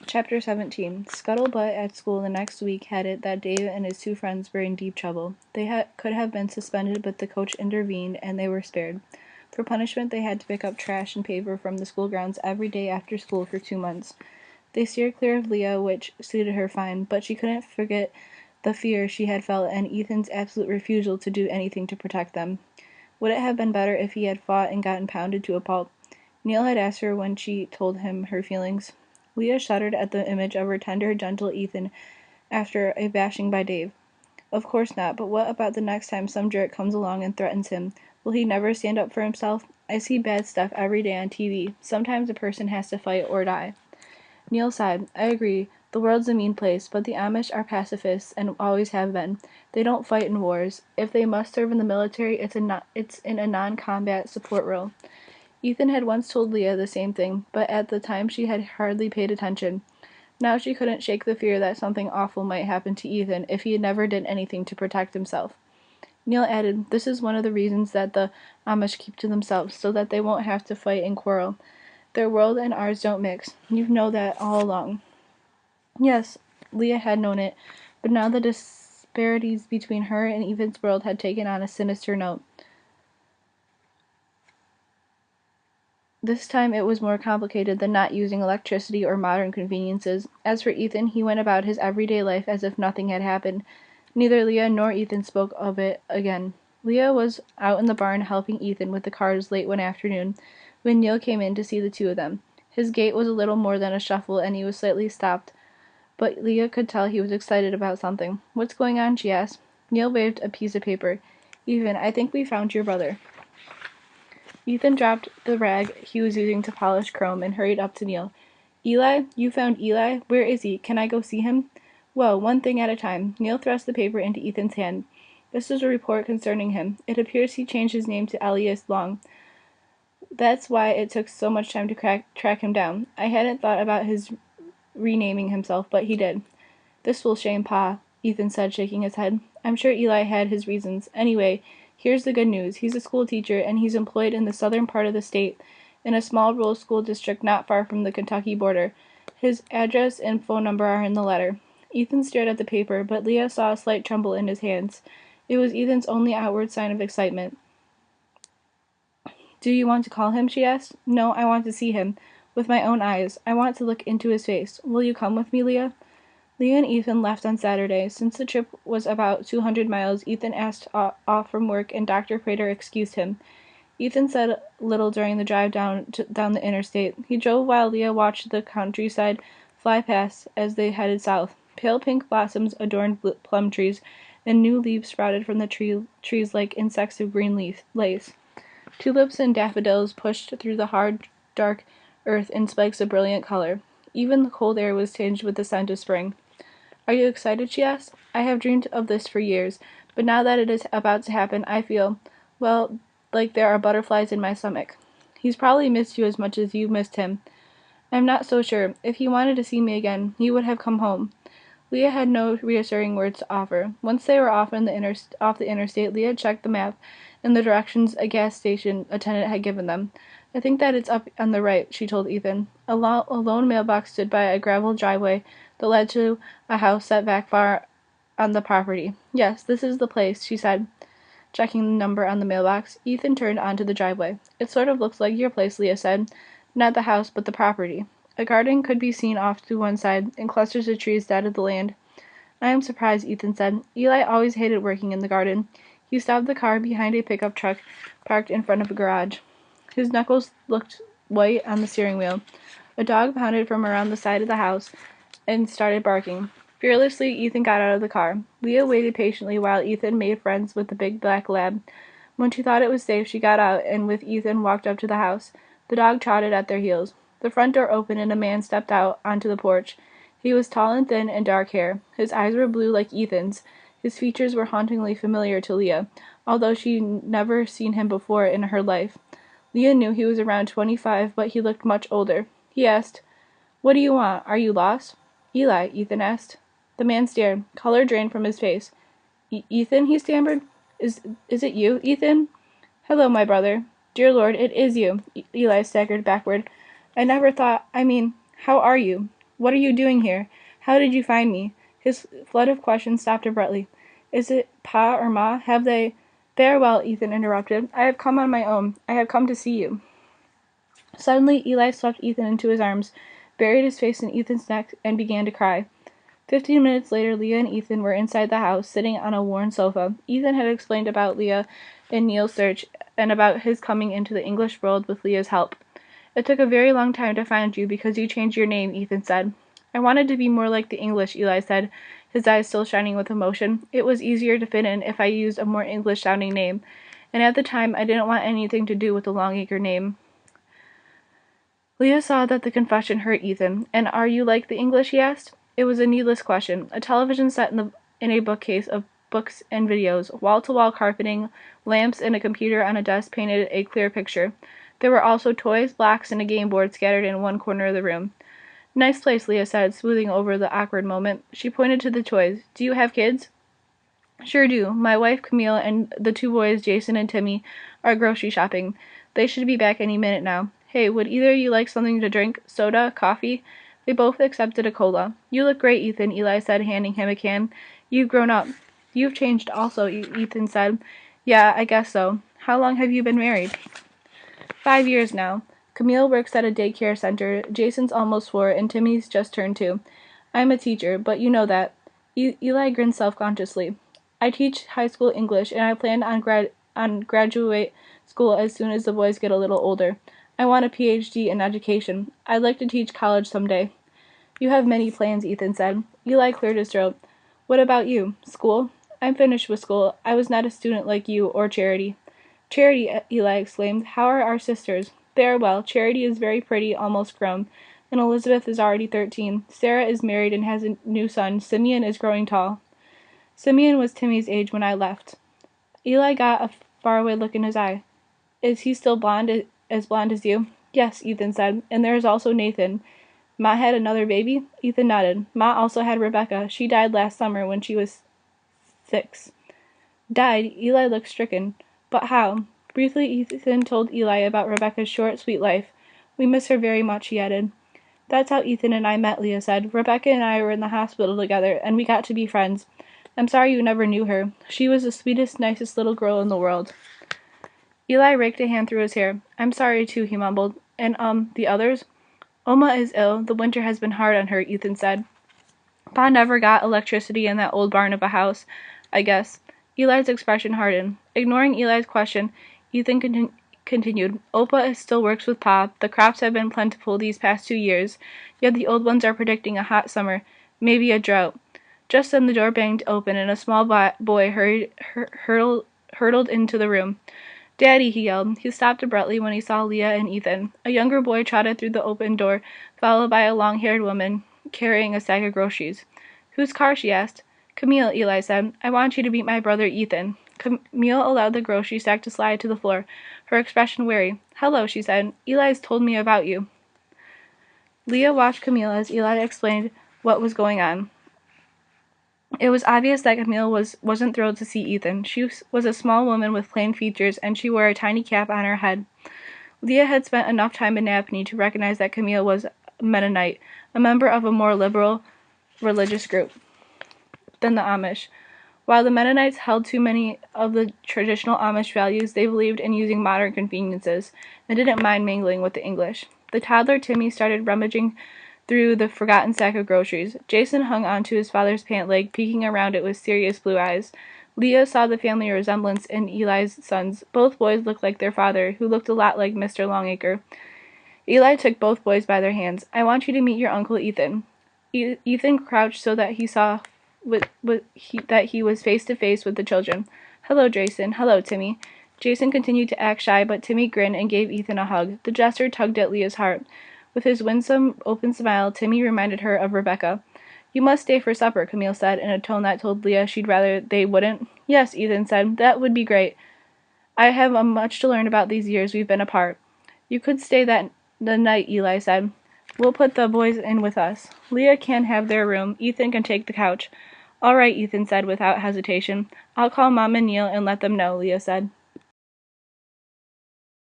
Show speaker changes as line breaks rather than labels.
Chapter 17. Scuttlebutt at school the next week had it that Dave and his two friends were in deep trouble. They could have been suspended, but the coach intervened, and they were spared. For punishment, they had to pick up trash and paper from the school grounds every day after school for 2 months. They steered clear of Leah, which suited her fine, but she couldn't forget the fear she had felt and Ethan's absolute refusal to do anything to protect them. Would it have been better if he had fought and gotten pounded to a pulp? Neil had asked her when she told him her feelings. Leah shuddered at the image of her tender, gentle Ethan after a bashing by Dave. Of course not, but what about the next time some jerk comes along and threatens him? Will he never stand up for himself? I see bad stuff every day on TV. Sometimes a person has to fight or die. Neil sighed. I agree. The world's a mean place, but the Amish are pacifists and always have been. They don't fight in wars. If they must serve in the military, it's in a non-combat support role. Ethan had once told Leah the same thing, but at the time she had hardly paid attention. Now she couldn't shake the fear that something awful might happen to Ethan if he never did anything to protect himself. Neil added, This is one of the reasons that the Amish keep to themselves, so that they won't have to fight and quarrel. Their world and ours don't mix. You know that all along. Yes, Leah had known it, but now the disparities between her and Ethan's world had taken on a sinister note. This time it was more complicated than not using electricity or modern conveniences. As for Ethan, he went about his everyday life as if nothing had happened. Neither Leah nor Ethan spoke of it again. Leah was out in the barn helping Ethan with the cars late one afternoon, when Neil came in to see the two of them. His gait was a little more than a shuffle, and he was slightly stopped, but Leah could tell he was excited about something. What's going on? She asked. Neil waved a piece of paper. Ethan, I think we found your brother. Ethan dropped the rag he was using to polish chrome and hurried up to Neil. Eli? You found Eli? Where is he? Can I go see him? Well, one thing at a time. Neil thrust the paper into Ethan's hand. This is a report concerning him. It appears he changed his name to Elias Long. That's why it took so much time to track him down. I hadn't thought about his renaming himself, but he did. This will shame Pa, Ethan said, shaking his head. I'm sure Eli had his reasons. Anyway, here's the good news. He's a school teacher, and he's employed in the southern part of the state, in a small rural school district not far from the Kentucky border. His address and phone number are in the letter. Ethan stared at the paper, but Leah saw a slight tremble in his hands. It was Ethan's only outward sign of excitement. Do you want to call him? She asked. No, I want to see him. With my own eyes. I want to look into his face. Will you come with me, Leah? Leah and Ethan left on Saturday. Since the trip was about 200 miles, Ethan asked off from work, and Dr. Prater excused him. Ethan said little during the drive down the interstate. He drove while Leah watched the countryside fly past as they headed south. Pale pink blossoms adorned plum trees, and new leaves sprouted from the trees like insects of green lace. Tulips and daffodils pushed through the hard, dark earth in spikes of brilliant color. Even the cold air was tinged with the scent of spring. Are you excited? She asked. I have dreamed of this for years, but now that it is about to happen, I feel, well, like there are butterflies in my stomach. He's probably missed you as much as you missed him. I'm not so sure. If he wanted to see me again, he would have come home. Leah had no reassuring words to offer. Once they were off the interstate, Leah checked the map and the directions a gas station attendant had given them. I think that it's up on the right, she told Ethan. A lone mailbox stood by a gravel driveway that led to a house set back far on the property. Yes, this is the place, she said, checking the number on the mailbox. Ethan turned onto the driveway. It sort of looks like your place, Leah said. Not the house, but the property. A garden could be seen off to one side, and clusters of trees dotted the land. I am surprised, Ethan said. Eli always hated working in the garden. He stopped the car behind a pickup truck parked in front of a garage. His knuckles looked white on the steering wheel. A dog pounded from around the side of the house and started barking. Fearlessly, Ethan got out of the car. Leah waited patiently while Ethan made friends with the big black lab. When she thought it was safe, she got out and with Ethan walked up to the house. The dog trotted at their heels. The front door opened and a man stepped out onto the porch. He was tall and thin and dark hair. His eyes were blue like Ethan's. His features were hauntingly familiar to Leah, although she'd never seen him before in her life. Leah knew he was around 25, but he looked much older. He asked, What do you want? Are you lost? Eli, Ethan asked. The man stared. Color drained from his face. Ethan, he stammered. Is it you, Ethan? Hello, my brother. Dear Lord, it is you. Eli staggered backward. I never thought, how are you? What are you doing here? How did you find me? His flood of questions stopped abruptly. Is it Pa or Ma? Have they... They are well, Ethan interrupted. I have come on my own. I have come to see you. Suddenly, Eli swept Ethan into his arms, buried his face in Ethan's neck, and began to cry. 15 minutes later, Leah and Ethan were inside the house, sitting on a worn sofa. Ethan had explained about Leah and Neil's search, and about his coming into the English world with Leah's help. It took a very long time to find you because you changed your name, Ethan said. I wanted to be more like the English, Eli said, his eyes still shining with emotion. It was easier to fit in if I used a more English-sounding name, and at the time I didn't want anything to do with the Longacre name. Leah saw that the confession hurt Ethan. And are you like the English, he asked. It was a needless question. A television set in a bookcase of books and videos, wall-to-wall carpeting, lamps, and a computer on a desk painted a clear picture. There were also toys, blocks, and a game board scattered in one corner of the room. Nice place, Leah said, smoothing over the awkward moment. She pointed to the toys. Do you have kids? Sure do. My wife, Camille, and the two boys, Jason and Timmy, are grocery shopping. They should be back any minute now. Hey, would either of you like something to drink? Soda? Coffee? They both accepted a cola. You look great, Ethan, Eli said, handing him a can. You've grown up. You've changed also, Ethan said. Yeah, I guess so. How long have you been married? 5 years now. Camille works at a daycare center. Jason's almost 4, and Timmy's just turned 2. I'm a teacher, but you know that. Eli grinned self-consciously. I teach high school English, and I plan on graduate school as soon as the boys get a little older. I want a PhD in education. I'd like to teach college someday. You have many plans, Ethan said. Eli cleared his throat. What about you? School? I'm finished with school. I was not a student like you or Charity. Charity, Eli exclaimed. How are our sisters? They are well. Charity is very pretty, almost grown, and Elizabeth is already 13. Sarah is married and has a new son. Simeon is growing tall. Simeon was Timmy's age when I left. Eli got a faraway look in his eye. Is he still as blonde as you? Yes, Ethan said, and there is also Nathan. Ma had another baby? Ethan nodded. Ma also had Rebecca. She died last summer when she was 6. Died? Eli looked stricken. But how? Briefly, Ethan told Eli about Rebecca's short, sweet life. We miss her very much, he added. That's how Ethan and I met, Leah said. Rebecca and I were in the hospital together, and we got to be friends. I'm sorry you never knew her. She was the sweetest, nicest little girl in the world. Eli raked a hand through his hair. I'm sorry, too, he mumbled. And, the others? Oma is ill. The winter has been hard on her, Ethan said. Pa never got electricity in that old barn of a house, I guess. Eli's expression hardened. Ignoring Eli's question, Ethan continued. Opa still works with Pa. The crops have been plentiful these past 2 years, yet the old ones are predicting a hot summer, maybe a drought. Just then the door banged open and a small boy hurtled into the room. Daddy, he yelled. He stopped abruptly when he saw Leah and Ethan. A younger boy trotted through the open door, followed by a long-haired woman carrying a sack of groceries. Whose car? She asked. Camille, Eli said. I want you to meet my brother Ethan. Camille allowed the grocery sack to slide to the floor, her expression wary. Hello, she said. Eli's told me about you. Leah watched Camille as Eli explained what was going on. It was obvious that Camille wasn't thrilled to see Ethan. She was a small woman with plain features, and she wore a tiny cap on her head. Leah had spent enough time in Napanee to recognize that Camille was a Mennonite, a member of a more liberal religious group than the Amish. While the Mennonites held too many of the traditional Amish values, they believed in using modern conveniences, and didn't mind mingling with the English. The toddler Timmy started rummaging through the forgotten sack of groceries. Jason hung onto his father's pant leg, peeking around it with serious blue eyes. Leah saw the family resemblance in Eli's sons. Both boys looked like their father, who looked a lot like Mr. Longacre. Eli took both boys by their hands. I want you to meet your Uncle Ethan. Ethan crouched so that he saw that he was face to face with the children. Hello, Jason. Hello, Timmy. Jason continued to act shy, but Timmy grinned and gave Ethan a hug. The gesture tugged at Leah's heart. With his winsome, open smile, Timmy reminded her of Rebecca. You must stay for supper, Camille said, in a tone that told Leah she'd rather they wouldn't. Yes, Ethan said. That would be great. I have much to learn about these years we've been apart. You could stay the night, Eli said. We'll put the boys in with us. Leah can have their room. Ethan can take the couch. All right, Ethan said without hesitation. I'll call Mom and Neil and let them know, Leah said.